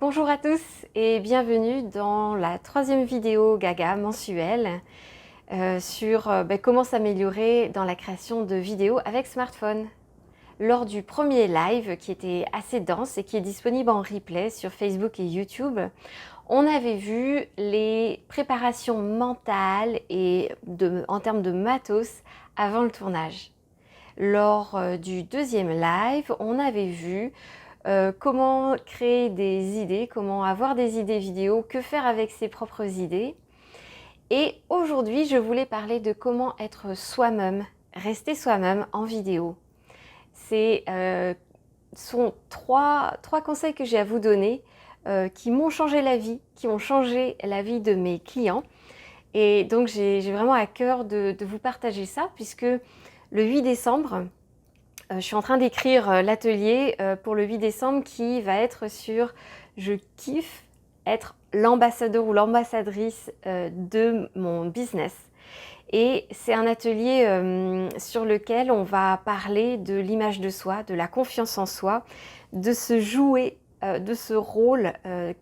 Bonjour à tous et bienvenue dans la troisième vidéo Gaga mensuelle sur comment s'améliorer dans la création de vidéos avec smartphone. Lors du premier live qui était assez dense et qui est disponible en replay sur Facebook et YouTube, on avait vu les préparations mentales et en termes de matos avant le tournage. Lors du deuxième live, on avait vu comment créer des idées, comment avoir des idées vidéo, que faire avec ses propres idées. Et aujourd'hui, je voulais parler de comment être soi-même, rester soi-même en vidéo. Ce sont trois conseils que j'ai à vous donner qui m'ont changé la vie, qui ont changé la vie de mes clients. Et donc, j'ai vraiment à cœur de vous partager ça, puisque le 8 décembre, je suis en train d'écrire l'atelier pour le 8 décembre qui va être sur « Je kiffe être l'ambassadeur ou l'ambassadrice de mon business ». Et c'est un atelier sur lequel on va parler de l'image de soi, de la confiance en soi, de se jouer de ce rôle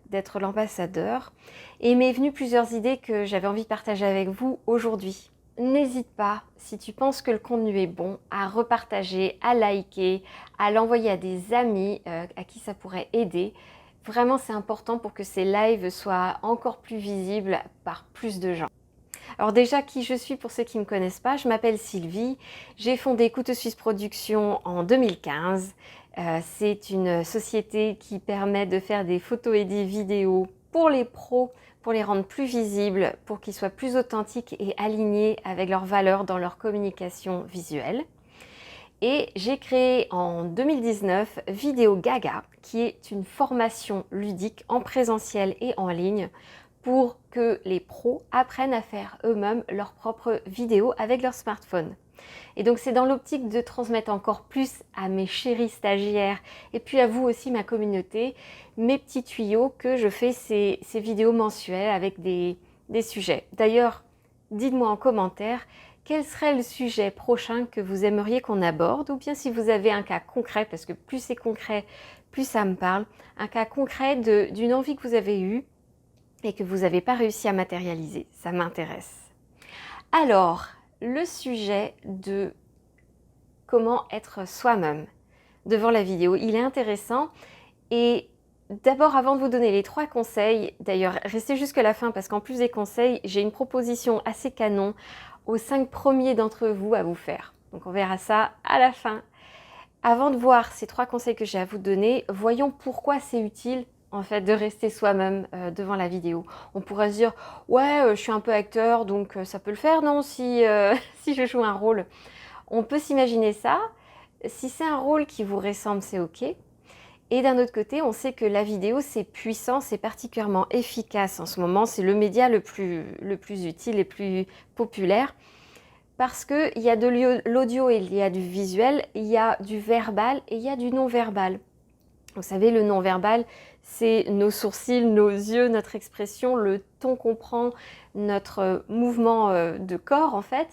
d'être l'ambassadeur. Et il m'est venu plusieurs idées que j'avais envie de partager avec vous aujourd'hui. N'hésite pas, si tu penses que le contenu est bon, à repartager, à liker, à l'envoyer à des amis à qui ça pourrait aider. Vraiment, c'est important pour que ces lives soient encore plus visibles par plus de gens. Alors déjà, qui je suis pour ceux qui ne me connaissent pas, je m'appelle Sylvie. J'ai fondé Couteau Suisse Productions en 2015. C'est une société qui permet de faire des photos et des vidéos pour les pros, pour les rendre plus visibles, pour qu'ils soient plus authentiques et alignés avec leurs valeurs dans leur communication visuelle. Et j'ai créé en 2019 Vidéo Gaga, qui est une formation ludique en présentiel et en ligne pour que les pros apprennent à faire eux-mêmes leurs propres vidéos avec leur smartphone. Et donc c'est dans l'optique de transmettre encore plus à mes chéris stagiaires et puis à vous aussi, ma communauté, mes petits tuyaux que je fais ces vidéos mensuelles avec des sujets. D'ailleurs, dites-moi en commentaire quel serait le sujet prochain que vous aimeriez qu'on aborde, ou bien si vous avez un cas concret, parce que plus c'est concret, plus ça me parle, un cas concret d'une envie que vous avez eue et que vous n'avez pas réussi à matérialiser. Ça m'intéresse. Alors, le sujet de comment être soi-même devant la vidéo, il est intéressant. Et d'abord, avant de vous donner les 3 conseils, d'ailleurs, restez jusqu'à la fin parce qu'en plus des conseils, j'ai une proposition assez canon aux 5 premiers d'entre vous à vous faire. Donc on verra ça à la fin. Avant de voir ces 3 conseils que j'ai à vous donner, voyons pourquoi c'est utile en fait de rester soi-même devant la vidéo. On pourrait se dire ouais je suis un peu acteur donc ça peut le faire non si, si je joue un rôle. On peut s'imaginer ça. Si c'est un rôle qui vous ressemble, c'est ok. Et d'un autre côté, on sait que la vidéo c'est puissant, c'est particulièrement efficace en ce moment. C'est le média le plus utile et plus populaire. Parce qu'il y a de l'audio et il y a du visuel, il y a du verbal et il y a du non-verbal. Vous savez, le non-verbal, c'est nos sourcils, nos yeux, notre expression, le ton qu'on prend, notre mouvement de corps en fait.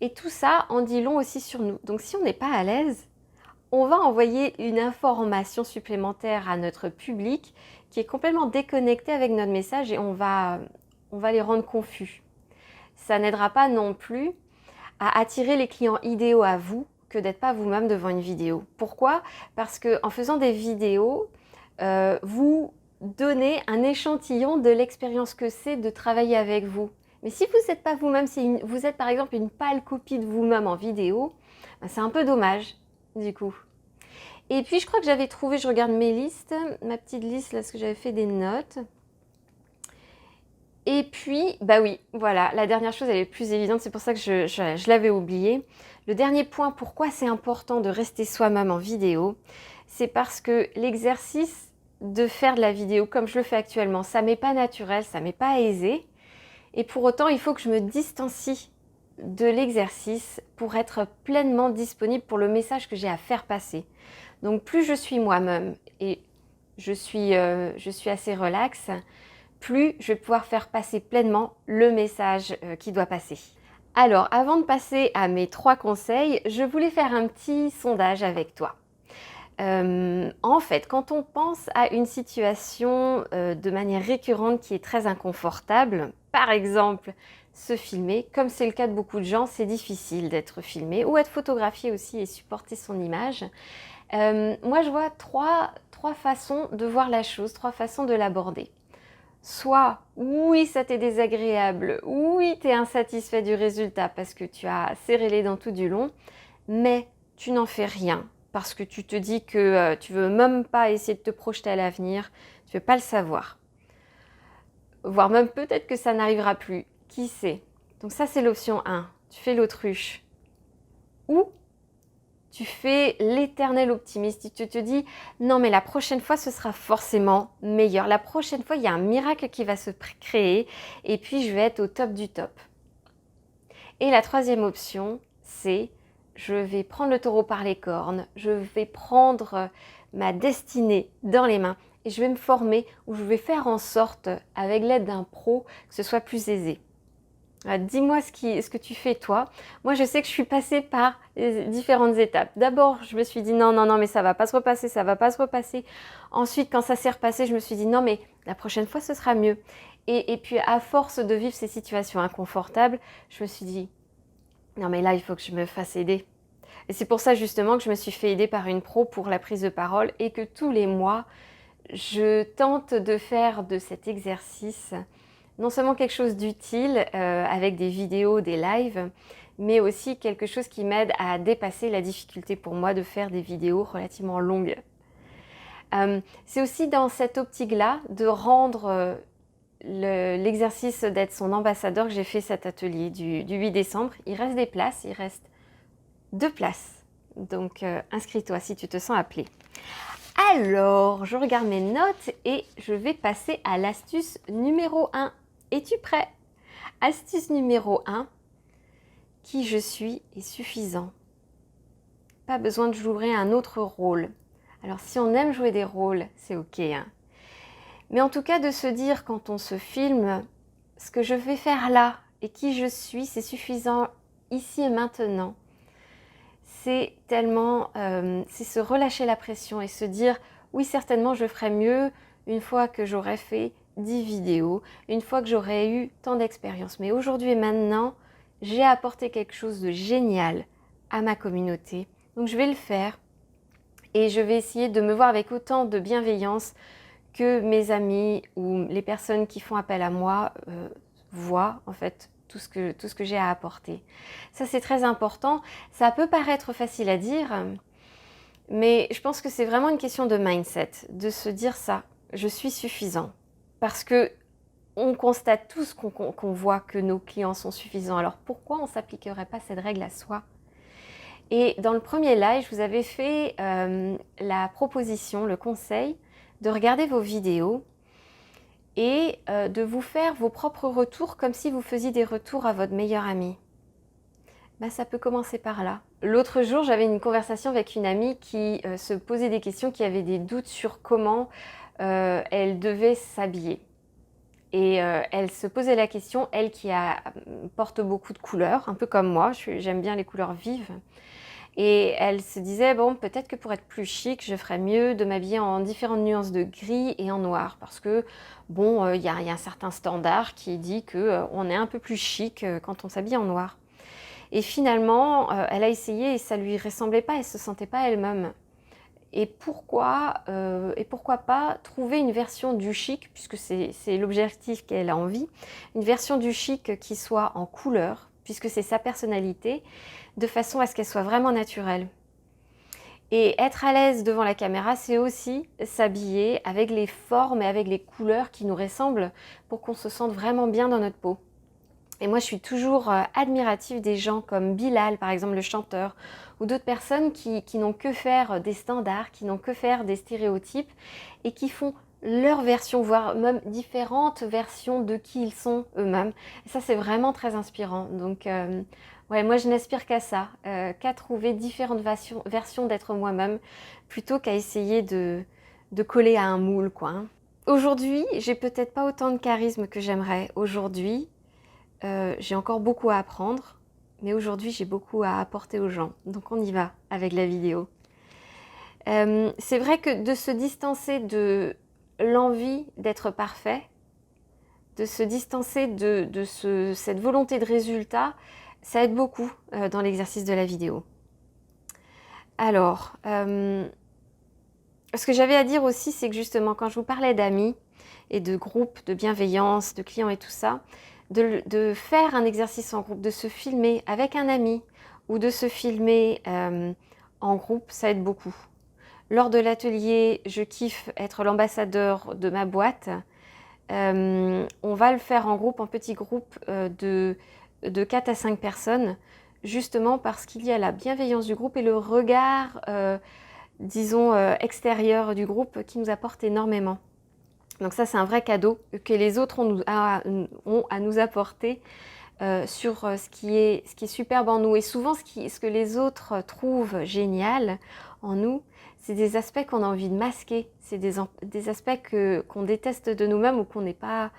Et tout ça en dit long aussi sur nous. Donc si on n'est pas à l'aise, on va envoyer une information supplémentaire à notre public qui est complètement déconnecté avec notre message et on va les rendre confus. Ça n'aidera pas non plus à attirer les clients idéaux à vous que d'être pas vous-même devant une vidéo. Pourquoi? Parce qu'en faisant des vidéos, vous donnez un échantillon de l'expérience que c'est de travailler avec vous. Mais si vous n'êtes pas vous-même, si vous êtes par exemple une pâle copie de vous-même en vidéo, ben c'est un peu dommage du coup. Et puis je crois que j'avais trouvé, je regarde mes listes, ma petite liste là, parce que j'avais fait des notes. Et puis, bah oui, voilà, la dernière chose, elle est plus évidente, c'est pour ça que je l'avais oublié. Le dernier point, pourquoi c'est important de rester soi-même en vidéo, c'est parce que l'exercice de faire de la vidéo comme je le fais actuellement, ça m'est pas naturel, ça m'est pas aisé. Et pour autant, il faut que je me distancie de l'exercice pour être pleinement disponible pour le message que j'ai à faire passer. Donc plus je suis moi-même et je suis assez relaxe, plus je vais pouvoir faire passer pleinement le message qui doit passer. Alors, avant de passer à mes 3 conseils, je voulais faire un petit sondage avec toi. En fait, quand on pense à une situation de manière récurrente qui est très inconfortable, par exemple se filmer, comme c'est le cas de beaucoup de gens, c'est difficile d'être filmé ou être photographié aussi et supporter son image. Moi, je vois trois façons de voir la chose, trois façons de l'aborder. Soit, oui, ça t'est désagréable, oui, t'es insatisfait du résultat parce que tu as serré les dents tout du long, mais tu n'en fais rien parce que tu te dis que tu veux même pas essayer de te projeter à l'avenir, tu veux pas le savoir. Voire même peut-être que ça n'arrivera plus, qui sait. Donc ça, c'est l'option 1, tu fais l'autruche. Ou tu fais l'éternel optimiste, tu te dis non mais la prochaine fois ce sera forcément meilleur, la prochaine fois il y a un miracle qui va se créer et puis je vais être au top du top. Et la troisième option, c'est je vais prendre le taureau par les cornes, je vais prendre ma destinée dans les mains et je vais me former ou je vais faire en sorte, avec l'aide d'un pro, que ce soit plus aisé. Dis-moi ce que tu fais toi. Moi, je sais que je suis passée par différentes étapes. D'abord, je me suis dit non, non, non, mais ça va pas se repasser, ça va pas se repasser. Ensuite, quand ça s'est repassé, je me suis dit non, mais la prochaine fois, ce sera mieux. Et puis, à force de vivre ces situations inconfortables, je me suis dit non, mais là, il faut que je me fasse aider. Et c'est pour ça justement que je me suis fait aider par une pro pour la prise de parole et que tous les mois, je tente de faire de cet exercice non seulement quelque chose d'utile avec des vidéos, des lives, mais aussi quelque chose qui m'aide à dépasser la difficulté pour moi de faire des vidéos relativement longues. C'est aussi dans cette optique-là de rendre l'exercice d'être son ambassadeur que j'ai fait cet atelier du 8 décembre. Il reste des places, il reste 2 places. Donc inscris-toi si tu te sens appelé. Alors, je regarde mes notes et je vais passer à l'astuce numéro 1. Es-tu prêt? Astuce numéro 1, qui je suis est suffisant. Pas besoin de jouer un autre rôle. Alors si on aime jouer des rôles, c'est ok. Hein. Mais en tout cas de se dire quand on se filme, ce que je vais faire là et qui je suis, c'est suffisant ici et maintenant. C'est tellement, c'est se relâcher la pression et se dire oui certainement je ferai mieux une fois que j'aurai fait 10 vidéos, une fois que j'aurai eu tant d'expérience. Mais aujourd'hui et maintenant, j'ai apporté quelque chose de génial à ma communauté. Donc je vais le faire et je vais essayer de me voir avec autant de bienveillance que mes amis ou les personnes qui font appel à moi voient en fait tout ce que j'ai à apporter. Ça c'est très important. Ça peut paraître facile à dire, mais je pense que c'est vraiment une question de mindset, de se dire ça, je suis suffisant. Parce que on constate tous qu'on voit que nos clients sont suffisants. Alors pourquoi on ne s'appliquerait pas cette règle à soi? Et dans le premier live, je vous avais fait la proposition, le conseil de regarder vos vidéos et de vous faire vos propres retours comme si vous faisiez des retours à votre meilleur ami. Ben, ça peut commencer par là. L'autre jour, j'avais une conversation avec une amie qui se posait des questions, qui avait des doutes sur comment elle devait s'habiller. Et elle se posait la question, elle qui porte beaucoup de couleurs, un peu comme moi, j'aime bien les couleurs vives. Et elle se disait, bon, peut-être que pour être plus chic, je ferais mieux de m'habiller en différentes nuances de gris et en noir. Parce que, bon, y a un certain standard qui dit qu'on est un peu plus chic quand on s'habille en noir. Et finalement, elle a essayé et ça lui ressemblait pas, elle se sentait pas elle-même. Et pourquoi pas trouver une version du chic, puisque c'est l'objectif qu'elle a envie, une version du chic qui soit en couleur, puisque c'est sa personnalité, de façon à ce qu'elle soit vraiment naturelle. Et être à l'aise devant la caméra, c'est aussi s'habiller avec les formes et avec les couleurs qui nous ressemblent pour qu'on se sente vraiment bien dans notre peau. Et moi, je suis toujours admirative des gens comme Bilal, par exemple, le chanteur, ou d'autres personnes qui n'ont que faire des standards, qui n'ont que faire des stéréotypes et qui font leur version, voire même différentes versions de qui ils sont eux-mêmes. Et ça, c'est vraiment très inspirant. Donc, ouais, moi, je n'aspire qu'à ça, qu'à trouver différentes versions d'être moi-même, plutôt qu'à essayer de coller à un moule, quoi. Hein. Aujourd'hui, j'ai peut-être pas autant de charisme que j'aimerais. Aujourd'hui, j'ai encore beaucoup à apprendre, mais aujourd'hui j'ai beaucoup à apporter aux gens. Donc on y va avec la vidéo. C'est vrai que de se distancer de l'envie d'être parfait, de se distancer de cette volonté de résultat, ça aide beaucoup dans l'exercice de la vidéo. Alors, ce que j'avais à dire aussi, c'est que justement, quand je vous parlais d'amis et de groupes, de bienveillance, de clients et tout ça, de faire un exercice en groupe, de se filmer avec un ami ou de se filmer en groupe, ça aide beaucoup. Lors de l'atelier, je kiffe être l'ambassadeur de ma boîte. On va le faire en groupe, en petit groupe de 4 à 5 personnes, justement parce qu'il y a la bienveillance du groupe et le regard, disons, extérieur du groupe qui nous apporte énormément. Donc ça, c'est un vrai cadeau que les autres ont à nous apporter sur ce qui est superbe en nous. Et souvent, ce que les autres trouvent génial en nous, c'est des aspects qu'on a envie de masquer. C'est des aspects qu'on déteste de nous-mêmes ou qu'on n'est pas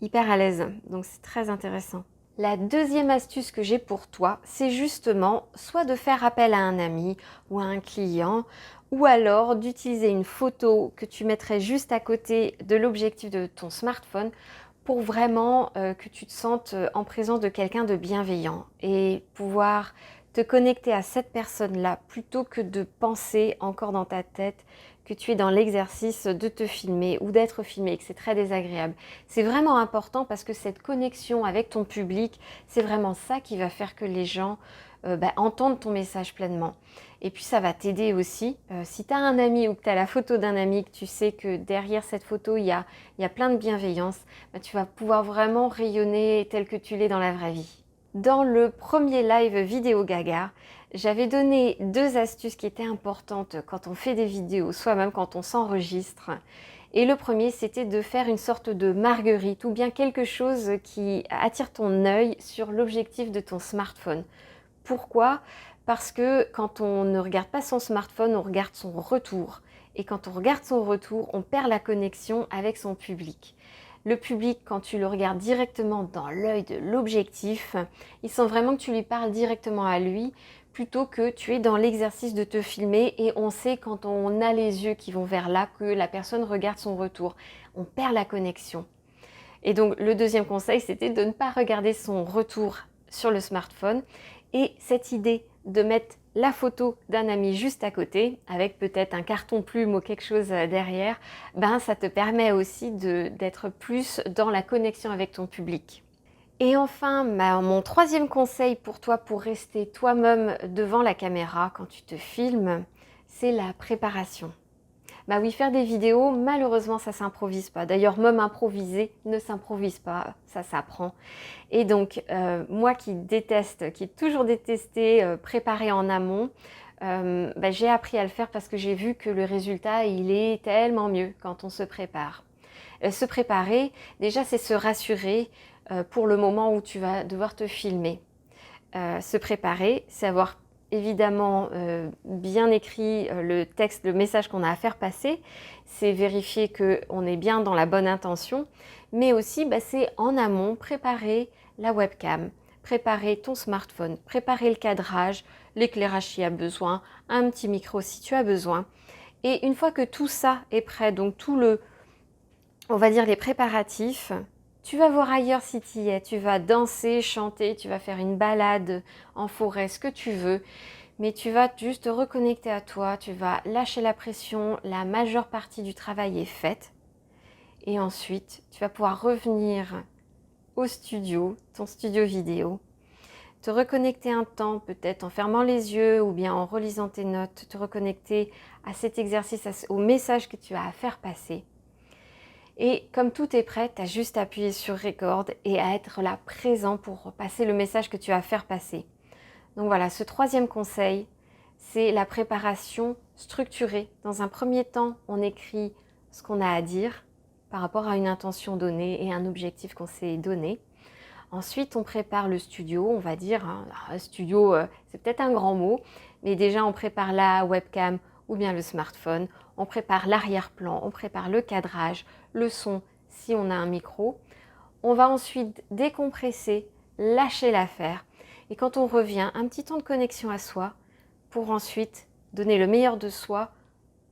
hyper à l'aise. Donc c'est très intéressant. La deuxième astuce que j'ai pour toi, c'est justement soit de faire appel à un ami ou à un client, ou alors d'utiliser une photo que tu mettrais juste à côté de l'objectif de ton smartphone pour vraiment que tu te sentes en présence de quelqu'un de bienveillant et pouvoir te connecter à cette personne-là plutôt que de penser encore dans ta tête que tu es dans l'exercice de te filmer ou d'être filmé et que c'est très désagréable. C'est vraiment important parce que cette connexion avec ton public, c'est vraiment ça qui va faire que les gens entendent ton message pleinement. Et puis ça va t'aider aussi. Si tu as un ami ou que tu as la photo d'un ami, que tu sais que derrière cette photo, il y a plein de bienveillance, tu vas pouvoir vraiment rayonner tel que tu l'es dans la vraie vie. Dans le premier live vidéo Gaga, j'avais donné 2 astuces qui étaient importantes quand on fait des vidéos, soit même quand on s'enregistre. Et le premier, c'était de faire une sorte de marguerite ou bien quelque chose qui attire ton œil sur l'objectif de ton smartphone. Pourquoi ? Parce que quand on ne regarde pas son smartphone, on regarde son retour. Et quand on regarde son retour, on perd la connexion avec son public. Le public, quand tu le regardes directement dans l'œil de l'objectif, il sent vraiment que tu lui parles directement à lui, plutôt que tu es dans l'exercice de te filmer et on sait quand on a les yeux qui vont vers là que la personne regarde son retour. On perd la connexion. Et donc le deuxième conseil, c'était de ne pas regarder son retour sur le smartphone. Et cette idée de mettre la photo d'un ami juste à côté, avec peut-être un carton plume ou quelque chose derrière, ça te permet aussi d'être plus dans la connexion avec ton public. Et enfin, mon troisième conseil pour toi pour rester toi-même devant la caméra quand tu te filmes, c'est la préparation. Oui, faire des vidéos, malheureusement, ça s'improvise pas. D'ailleurs, même improviser ne s'improvise pas, ça s'apprend. Et donc, moi qui ai toujours détesté préparer en amont, j'ai appris à le faire parce que j'ai vu que le résultat, il est tellement mieux quand on se prépare. Se préparer, déjà, c'est se rassurer pour le moment où tu vas devoir te filmer. Se préparer, c'est avoir évidemment bien écrit le texte, le message qu'on a à faire passer. C'est vérifier qu'on est bien dans la bonne intention. Mais aussi, c'est en amont, préparer la webcam, préparer ton smartphone, préparer le cadrage, l'éclairage s'il y a besoin, un petit micro si tu as besoin. Et une fois que tout ça est prêt, donc on va dire les préparatifs, tu vas voir ailleurs si tu y es, tu vas danser, chanter, tu vas faire une balade en forêt, ce que tu veux, mais tu vas juste te reconnecter à toi, tu vas lâcher la pression, la majeure partie du travail est faite, et ensuite tu vas pouvoir revenir au studio, ton studio vidéo, te reconnecter un temps, peut-être en fermant les yeux ou bien en relisant tes notes, te reconnecter à cet exercice, au message que tu as à faire passer. Et comme tout est prêt, tu as juste à appuyer sur Record et à être là présent pour passer le message que tu as à faire passer. Donc voilà, ce troisième conseil, c'est la préparation structurée. Dans un premier temps, on écrit ce qu'on a à dire par rapport à une intention donnée et un objectif qu'on s'est donné. Ensuite, on prépare le studio, on va dire. Un studio, c'est peut-être un grand mot, mais déjà on prépare la webcam ou bien le smartphone. On prépare l'arrière-plan, on prépare le cadrage, le son si on a un micro. On va ensuite décompresser, lâcher l'affaire. Et quand on revient, un petit temps de connexion à soi pour ensuite donner le meilleur de soi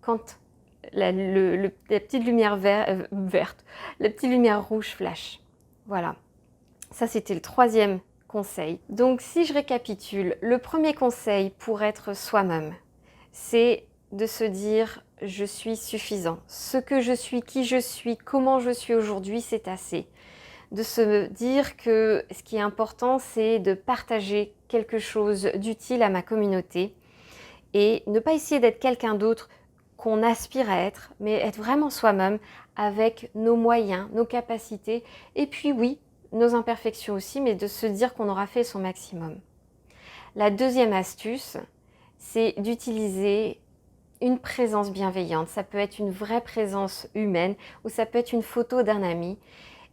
quand la petite lumière verte, la petite lumière rouge flash. Voilà, ça c'était le troisième conseil. Donc si je récapitule, le premier conseil pour être soi-même, c'est de se dire je suis suffisant. Ce que je suis, qui je suis, comment je suis aujourd'hui, c'est assez. De se dire que ce qui est important, c'est de partager quelque chose d'utile à ma communauté et ne pas essayer d'être quelqu'un d'autre qu'on aspire à être, mais être vraiment soi-même avec nos moyens, nos capacités et puis oui, nos imperfections aussi, mais de se dire qu'on aura fait son maximum. La deuxième astuce, c'est d'utiliser une présence bienveillante. Ça peut être une vraie présence humaine ou ça peut être une photo d'un ami.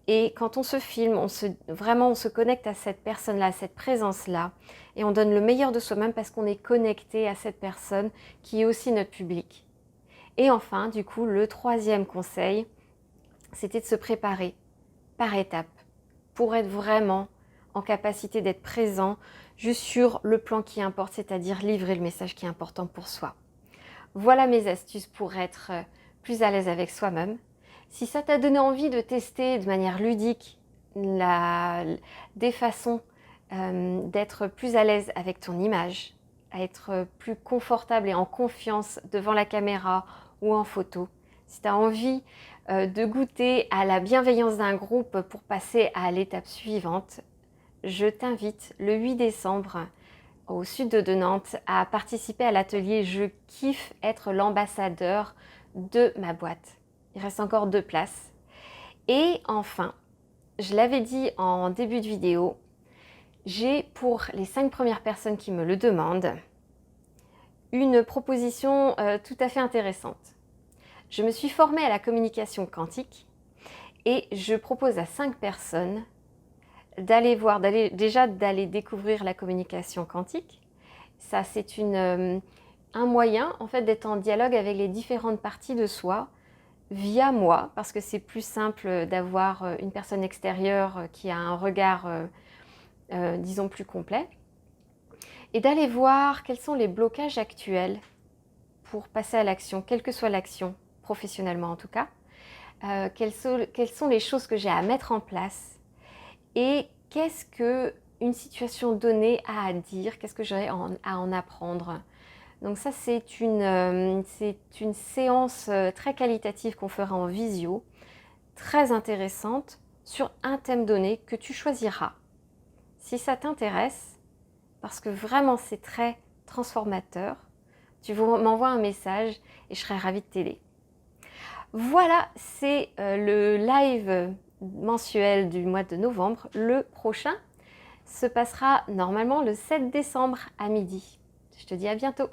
Et quand on se filme, vraiment on se connecte à cette personne-là, à cette présence-là, et on donne le meilleur de soi-même parce qu'on est connecté à cette personne qui est aussi notre public. Et enfin, du coup, le troisième conseil, c'était de se préparer par étapes pour être vraiment en capacité d'être présent juste sur le plan qui importe, c'est-à-dire livrer le message qui est important pour soi. Voilà mes astuces pour être plus à l'aise avec soi-même. Si ça t'a donné envie de tester de manière ludique des façons d'être plus à l'aise avec ton image, à être plus confortable et en confiance devant la caméra ou en photo, si tu as envie de goûter à la bienveillance d'un groupe pour passer à l'étape suivante, je t'invite le 8 décembre au sud de Nantes à participer à l'atelier Je kiffe être l'ambassadeur de ma boîte. Il reste encore 2 places. Et enfin, je l'avais dit en début de vidéo, j'ai pour les 5 premières personnes qui me le demandent une proposition tout à fait intéressante. Je me suis formée à la communication quantique et je propose à 5 personnes d'aller découvrir la communication quantique. Ça, c'est un moyen en fait d'être en dialogue avec les différentes parties de soi via moi, parce que c'est plus simple d'avoir une personne extérieure qui a un regard, disons, plus complet, et d'aller voir quels sont les blocages actuels pour passer à l'action, quelle que soit l'action, professionnellement en tout cas, quelles sont les choses que j'ai à mettre en place et qu'est-ce qu'une situation donnée a à dire, qu'est-ce que j'aurais à en apprendre. Donc ça, c'est une séance très qualitative qu'on fera en visio, très intéressante, sur un thème donné que tu choisiras. Si ça t'intéresse, parce que vraiment c'est très transformateur, tu m'envoies un message et je serai ravie de t'aider. Voilà, c'est le live mensuel du mois de novembre. Le prochain se passera normalement le 7 décembre à midi. Je te dis à bientôt.